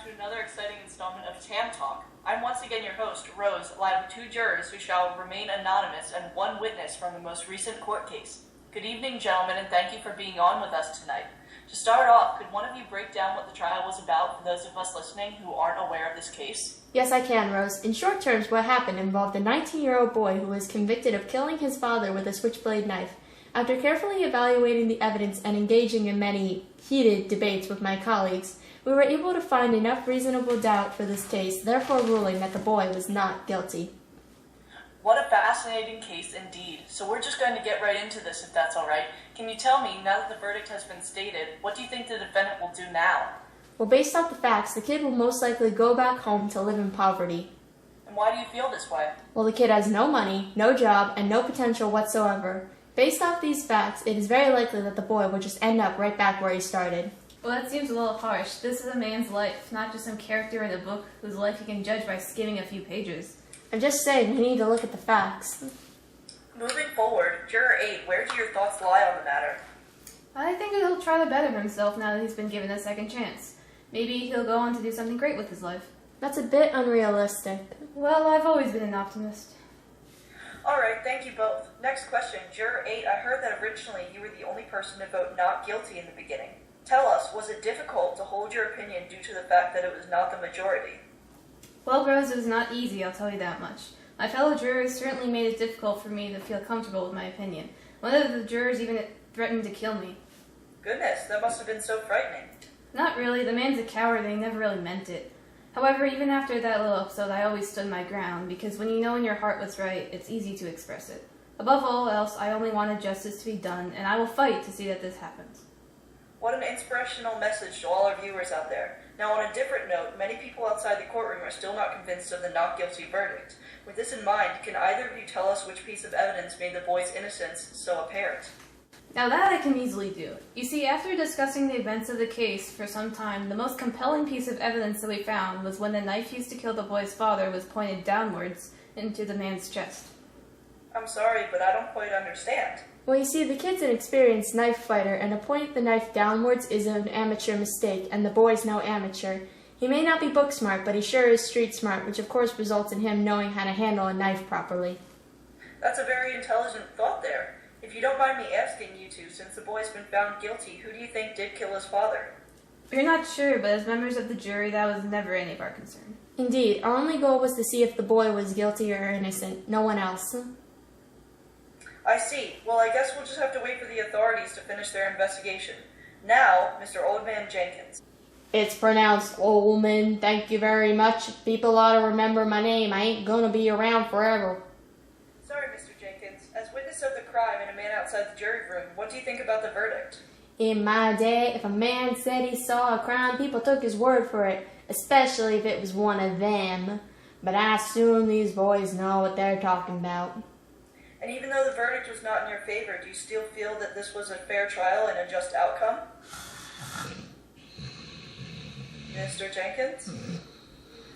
back to another exciting installment of TAM Talk. I'm once again your host, Rose, live with two jurors who shall remain anonymous and one witness from the most recent court case. Good evening, gentlemen, and thank you for being on with us tonight. To start off, could one of you break down what the trial was about for those of us listening who aren't aware of this case? Yes, I can, Rose. In short terms, what happened involved a 19-year-old boy who was convicted of killing his father with a switchblade knife. After carefully evaluating the evidence and engaging in many heated debates with my colleagues, we were able to find enough reasonable doubt for this case, therefore ruling that the boy was not guilty. What a fascinating case indeed. So we're just going to get right into this if that's all right. Can you tell me, now that the verdict has been stated, what do you think the defendant will do now? Well, based off the facts, the kid will most likely go back home to live in poverty. And why do you feel this way? Well, the kid has no money, no job, and no potential whatsoever. Based off these facts, it is very likely that the boy will just end up right back where he started. Well, that seems a little harsh. This is a man's life, not just some character in a book whose life he can judge by skimming a few pages. I'm just saying, we need to look at the facts. Moving forward, Juror 8, where do your thoughts lie on the matter? I think he'll try to better himself now that he's been given a second chance. Maybe he'll go on to do something great with his life. That's a bit unrealistic. Well, I've always been an optimist. Alright, thank you both. Next question, Juror 8, I heard that originally you were the only person to vote not guilty in the beginning. Tell us, was it difficult to hold your opinion due to the fact that it was not the majority? Well, Rose, it was not easy, I'll tell you that much. My fellow jurors certainly made it difficult for me to feel comfortable with my opinion. One of the jurors even threatened to kill me. Goodness, that must have been so frightening. Not really, the man's a coward and he never really meant it. However, even after that little episode, I always stood my ground, because when you know in your heart what's right, it's easy to express it. Above all else, I only wanted justice to be done, and I will fight to see that this happens. What an inspirational message to all our viewers out there. Now, on a different note, many people outside the courtroom are still not convinced of the not guilty verdict. With this in mind, can either of you tell us which piece of evidence made the boy's innocence so apparent? Now that I can easily do. You see, after discussing the events of the case for some time, the most compelling piece of evidence that we found was when the knife used to kill the boy's father was pointed downwards into the man's chest. I'm sorry, but I don't quite understand. Well, you see, the kid's an experienced knife fighter, and to point the knife downwards is an amateur mistake, and the boy's no amateur. He may not be book smart, but he sure is street smart, which of course results in him knowing how to handle a knife properly. That's a very intelligent thought there. If you don't mind me asking you two, since the boy's been found guilty, who do you think did kill his father? We're not sure, but as members of the jury, that was never any of our concern. Indeed, our only goal was to see if the boy was guilty or innocent, no one else. I see. Well, I guess we'll just have to wait for the authorities to finish their investigation. Now, Mr. Oldman Jenkins. It's pronounced Oldman, thank you very much. People ought to remember my name. I ain't gonna be around forever. Sorry, Mr. Jenkins. As witness of the crime and a man outside the jury room, what do you think about the verdict? In my day, if a man said he saw a crime, people took his word for it, especially if it was one of them. But I assume these boys know what they're talking about. And even though the verdict was not in your favor, do you still feel that this was a fair trial and a just outcome? Mr. Jenkins?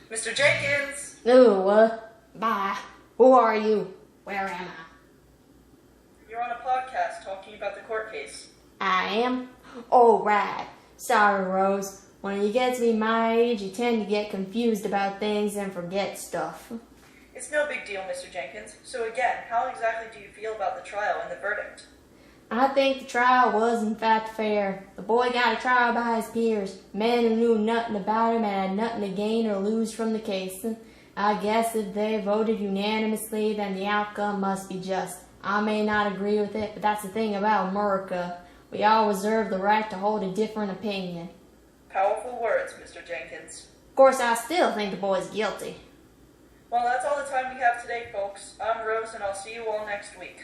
Mr. Jenkins! Ooh, bye. Who are you? Where am I? You're on a podcast talking about the court case. I am? Oh, right. Sorry, Rose. When you get to be my age, you tend to get confused about things and forget stuff. It's no big deal, Mr. Jenkins. So again, how exactly do you feel about the trial and the verdict? I think the trial was in fact fair. The boy got a trial by his peers, men who knew nothing about him and had nothing to gain or lose from the case. I guess if they voted unanimously, then the outcome must be just. I may not agree with it, but that's the thing about America. We all reserve the right to hold a different opinion. Powerful words, Mr. Jenkins. Of course, I still think the boy's guilty. Well, that's all the time we have today, folks. I'm Rose, and I'll see you all next week.